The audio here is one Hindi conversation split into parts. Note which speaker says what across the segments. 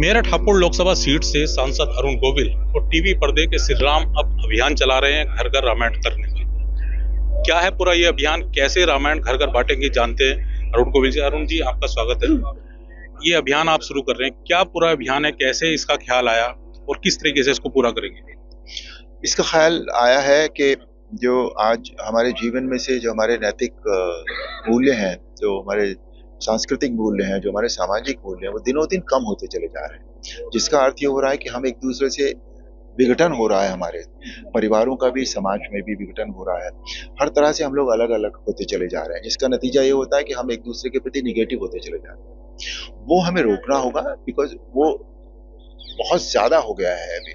Speaker 1: मेरठ हापुड़ लोकसभा सीट से सांसद अरुण गोविल और टीवी पर्दे के श्री राम अब अभियान चला रहे हैं घर घर रामायण करने का। क्या है पूरा ये अभियान, कैसे रामायण घर घर बांटेंगे, जानते हैं अरुण गोविल जी। अरुण जी, आपका स्वागत है। ये अभियान आप शुरू कर रहे हैं, क्या पूरा अभियान है, कैसे इसका ख्याल आया और किस तरीके से इसको पूरा करेंगे?
Speaker 2: इसका ख्याल आया है कि जो आज हमारे जीवन में से जो हमारे नैतिक मूल्य हैं, जो हमारे सांस्कृतिक मूल्य हैं, जो हमारे सामाजिक मूल्य हैं, वो दिनों दिन कम होते चले जा रहे हैं। जिसका अर्थ ये हो रहा है कि हम एक दूसरे से विघटन हो रहा है, हमारे परिवारों का भी, समाज में भी विघटन हो रहा है। हर तरह से हम लोग अलग अलग होते चले जा रहे हैं, जिसका नतीजा ये होता है कि हम एक दूसरे के प्रति निगेटिव होते चले जा रहे हैं। वो हमें रोकना होगा, बिकॉज वो बहुत ज्यादा हो गया है अभी,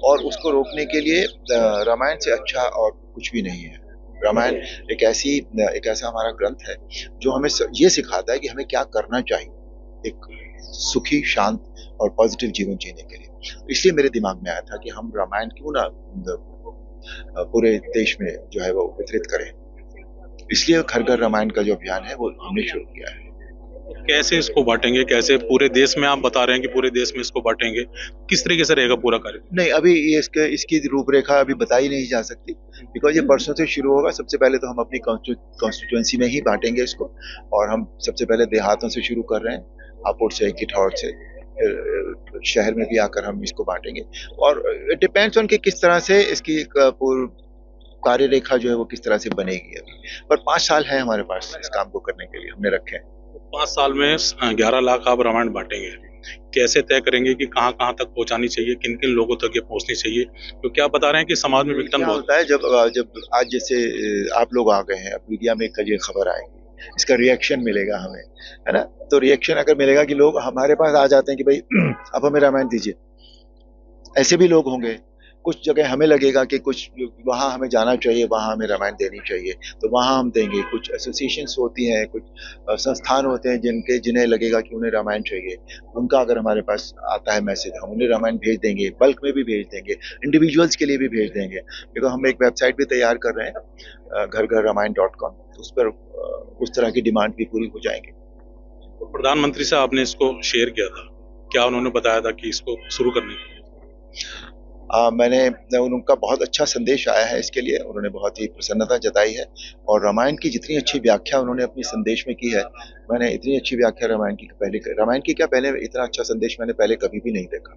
Speaker 2: और उसको रोकने के लिए रामायण से अच्छा और कुछ भी नहीं है। रामायण एक ऐसा हमारा ग्रंथ है जो हमें ये सिखाता है कि हमें क्या करना चाहिए एक सुखी, शांत और पॉजिटिव जीवन जीने के लिए। इसलिए मेरे दिमाग में आया था कि हम रामायण क्यों ना पूरे देश में जो है वो वितरित करें। इसलिए घर घर रामायण का जो अभियान है वो हमने शुरू किया है।
Speaker 1: कैसे इसको बांटेंगे, कैसे पूरे देश में? आप बता रहे हैं कि पूरे देश में इसको बांटेंगे, किस तरीके से रहेगा पूरा कार्यक्रम?
Speaker 2: नहीं, अभी इसकी रूपरेखा अभी बताई नहीं जा सकती, बिकॉज ये परसों से शुरू होगा। सबसे पहले तो हम अपनी कॉन्स्टिट्यूएंसी में ही बांटेंगे इसको, और हम सबसे पहले देहातों से शुरू कर रहे हैं, हापुड़ से, किठौर से, शहर में भी आकर हम इसको बांटेंगे। और इट डिपेंड्स ऑन कि किस तरह से इसकी पूर्व कार्य रेखा जो है वो किस तरह से बनेगी। अभी पर 5 साल है हमारे पास इस काम को करने के लिए, हमने रखे हैं।
Speaker 1: 5 साल में 11 लाख आप रामायण बांटेंगे, कैसे तय करेंगे कि कहाँ कहाँ तक पहुँचानी चाहिए, किन किन लोगों तक ये पहुँचनी चाहिए? क्योंकि आप बता रहे हैं कि समाज में विघटन बहुत
Speaker 2: होता है। जब आज जैसे आप लोग आ गए हैं, अब मीडिया में कल ये खबर आएगी, इसका रिएक्शन मिलेगा हमें, है ना। तो रिएक्शन अगर मिलेगा कि लोग हमारे पास आ जाते हैं कि भाई अब हमें रामायण दीजिए, ऐसे भी लोग होंगे। कुछ जगह हमें लगेगा कि कुछ वहाँ हमें जाना चाहिए, वहाँ हमें रामायण देनी चाहिए, तो वहाँ हम देंगे। कुछ एसोसिएशंस होती हैं, कुछ संस्थान होते हैं जिन्हें लगेगा कि उन्हें रामायण चाहिए, उनका अगर हमारे पास आता है मैसेज, हम उन्हें रामायण भेज देंगे, बल्क में भी भेज देंगे, इंडिविजुअल्स के लिए भी भेज देंगे। देखो, हम एक वेबसाइट भी तैयार कर रहे हैं, घर घर रामायण.com, उस पर उस तरह की डिमांड भी पूरी हो जाएंगी।
Speaker 1: तो प्रधानमंत्री से आपने इसको शेयर किया था, क्या उन्होंने बताया था कि इसको शुरू करने?
Speaker 2: उनका बहुत अच्छा संदेश आया है इसके लिए, उन्होंने बहुत ही प्रसन्नता जताई है। और रामायण की जितनी अच्छी व्याख्या उन्होंने अपने संदेश में की है, मैंने इतनी अच्छी व्याख्या रामायण की पहले इतना अच्छा संदेश मैंने पहले कभी भी नहीं देखा।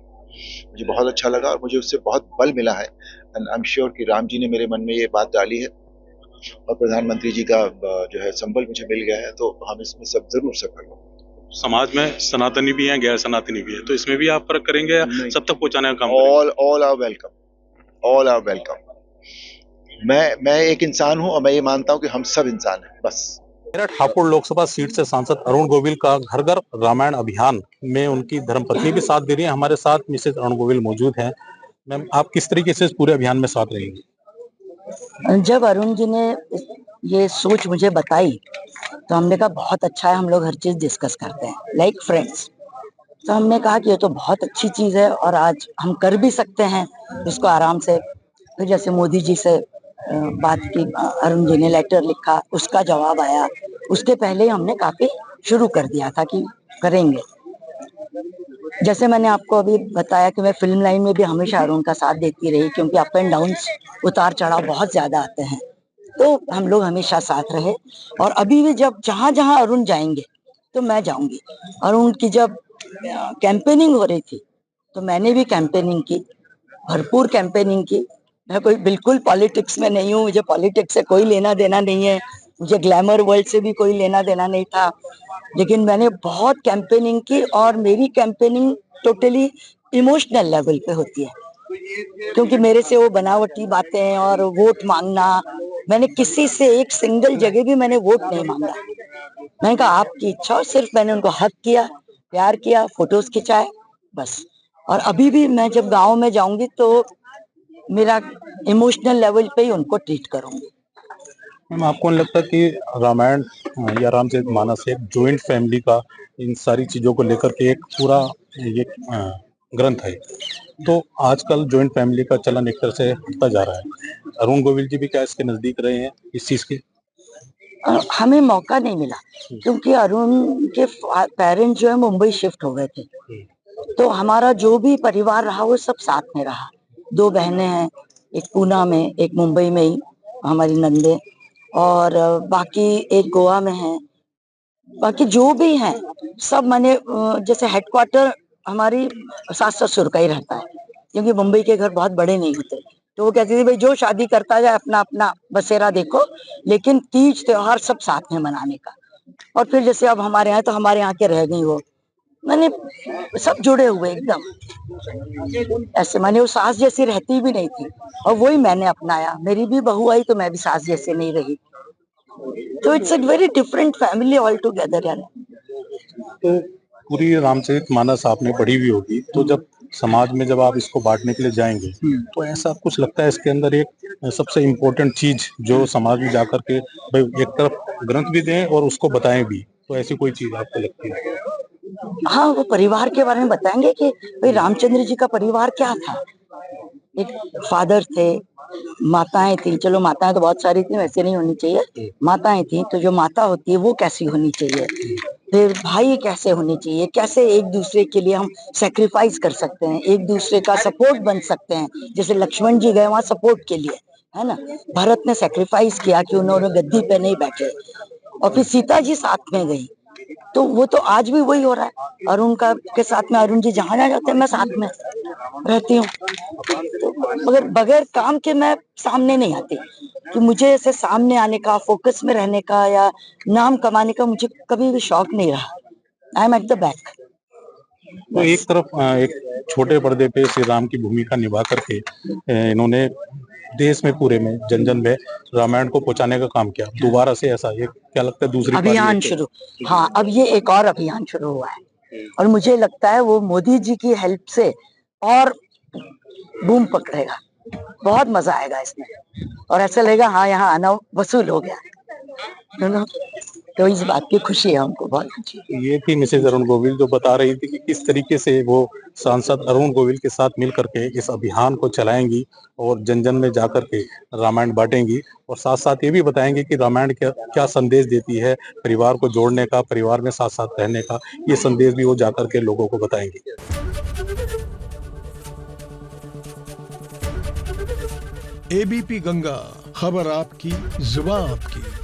Speaker 2: मुझे बहुत अच्छा लगा और मुझे उससे बहुत बल मिला है। एंड आई एम श्योर कि राम जी ने मेरे मन में ये बात डाली है और प्रधानमंत्री जी का जो है संबल मुझे मिल गया है, तो हम इसमें सब जरूर सफल होंगे।
Speaker 1: समाज में सनातनी भी हैं, गैर सनातनी भी है, तो इसमें भी आप फर्क करेंगे या सब तक पहुंचाने का काम?
Speaker 2: All are welcome. मैं एक इंसान हूं और मैं ये मानता हूं कि हम सब इंसान हैं, बस।
Speaker 1: मेरठ हापुड़ लोकसभा सीट से सांसद अरुण गोविल का घर घर रामायण अभियान में उनकी धर्मपत्नी भी साथ दे रही है। हमारे साथ मिसेज अरुण गोविल मौजूद हैं। मैम, आप किस तरीके से इस पूरे अभियान में साथ रहेंगी?
Speaker 3: जब अरुण जी ने ये सोच मुझे बताई तो हमने कहा बहुत अच्छा है, हम लोग हर चीज डिस्कस करते हैं लाइक फ्रेंड्स। तो हमने कहा कि ये तो बहुत अच्छी चीज है और आज हम कर भी सकते हैं इसको आराम से। फिर जैसे मोदी जी से बात की, अरुण जी ने लेटर लिखा, उसका जवाब आया, उसके पहले हमने काफी शुरू कर दिया था कि करेंगे। जैसे मैंने आपको अभी बताया कि मैं फिल्म लाइन में भी हमेशा अरुण का साथ देती रही, क्योंकि अप एंड डाउन, उतार चढ़ाव बहुत ज्यादा आते हैं, तो हम लोग हमेशा साथ रहे। और अभी भी जब जहां जहां अरुण जाएंगे तो मैं जाऊंगी। अरुण की जब कैंपेनिंग हो रही थी तो मैंने भी कैंपेनिंग की, भरपूर कैंपेनिंग की। मैं कोई बिल्कुल पॉलिटिक्स में नहीं हूँ, मुझे पॉलिटिक्स से कोई लेना देना नहीं है, मुझे ग्लैमर वर्ल्ड से भी कोई लेना देना नहीं था, लेकिन मैंने बहुत कैंपेनिंग की। और मेरी कैंपेनिंग टोटली इमोशनल लेवल पे होती है, क्योंकि मेरे से वो बनावटी बातें और वोट मांगना, मैंने किसी से एक सिंगल जगह भी मैंने वोट नहीं मांगा। मैंने कहा आपकी इच्छा, और सिर्फ मैंने उनको हक किया, प्यार किया, फोटोज खिंचाए, बस। और अभी भी मैं जब गांव में जाऊंगी तो मेरा इमोशनल लेवल पे ही उनको ट्रीट करूंगी।
Speaker 1: मैम, आपको नहीं लगता कि रामायण या रामचरितमानस एक जॉइंट फैमिली का, इन सारी चीजों को लेकर के एक पूरा ये ग्रंथ है, तो आजकल जॉइंट फैमिली का चलन एक तरह से हटता जा रहा है। अरुण गोविल जी भी क्या इसके नजदीक रहे हैं इस चीज के?
Speaker 3: हमें मौका नहीं मिला, क्योंकि अरुण के पेरेंट्स जो है मुंबई शिफ्ट हो गए थे, तो हमारा जो भी परिवार रहा वो सब साथ में रहा। 2 बहनें हैं, एक पूना में, एक मुंबई में ही हमारी नंदे, और बाकी एक गोवा में है। बाकी जो भी हैं सब माने जैसे हेडक्वार्टर हमारी सास ससुर का ही रहता है, क्योंकि मुंबई के घर बहुत बड़े नहीं होते। तो वो कहती थी भाई जो शादी करता जाए अपना अपना बसेरा देखो, लेकिन तीज त्योहार सब साथ में मनाने का। और फिर जैसे अब हमारे यहाँ तो हमारे यहाँ के रह गई वो, मैंने सब जुड़े हुए एकदम ऐसे, माने वो सास जैसी रहती भी नहीं थी और वही मैंने अपनाया। मेरी भी बहू आई तो मैं भी सास जैसे नहीं रही। तो it's a very different family all together यार।
Speaker 1: तो पूरी रामचरितमानस आपने पढ़ी हुई होगी, तो जब समाज में जब आप इसको बांटने के लिए जाएंगे तो ऐसा कुछ लगता है इसके अंदर एक सबसे इम्पोर्टेंट चीज जो समाज में जाकर के भाई एक तरफ ग्रंथ भी दें और उसको बताएं भी, तो ऐसी कोई चीज आपको लगती है?
Speaker 3: हाँ, वो परिवार के बारे में बताएंगे कि भाई रामचंद्र जी का परिवार क्या था। एक फादर थे, माताएं थी, चलो माताएं तो बहुत सारी थी, वैसे नहीं होनी चाहिए, माताएं थी, तो जो माता होती है वो कैसी होनी चाहिए, फिर भाई कैसे होने चाहिए, कैसे एक दूसरे के लिए हम सेक्रीफाइस कर सकते हैं, एक दूसरे का सपोर्ट बन सकते हैं। जैसे लक्ष्मण जी गए वहां सपोर्ट के लिए, है ना, भरत ने सेक्रीफाइस किया कि उन्होंने गद्दी पे नहीं बैठे, और फिर सीता जी साथ में गई। तो वो तो आज भी वही हो रहा है। अरुण का के साथ में, अरुण जी जहां जाते हैं मैं साथ में रहती हूँ। तो मगर बगैर काम के मैं सामने नहीं आती, कि मुझे ऐसे सामने आने का, फोकस में रहने का या नाम कमाने का मुझे कभी भी शौक नहीं रहा। I am at the back.
Speaker 1: तो एक तरफ एक छोटे पर्दे पे श्री राम की भूमिका निभा करके इन्होंने देश में पूरे में जन जन में रामायण को पहुंचाने का काम किया। दोबारा से ऐसा ये क्या लगता है दूसरी
Speaker 3: अभियान शुरू, हाँ अब ये एक और अभियान शुरू हुआ है और मुझे लगता है वो मोदी जी की हेल्प से और बूम पकड़ेगा। बहुत मजा आएगा इसमें और ऐसा लगेगा हाँ यहाँ आना वसूल हो गया, यू नो। तो इस बात की खुशी है हमको बहुत अच्छी।
Speaker 1: ये थी मिसेज अरुण गोविल जो बता रही थी कि किस तरीके से वो सांसद अरुण गोविल के साथ मिल करके इस अभियान को चलाएंगी और जन जन में जाकर के रामायण बांटेंगी और साथ साथ ये भी बताएंगे कि रामायण क्या संदेश देती है, परिवार को जोड़ने का, परिवार में साथ साथ रहने का, ये संदेश भी वो जाकर के लोगों को बताएंगी।
Speaker 4: एबीपी गंगा, खबर आपकी, जुबान आपकी।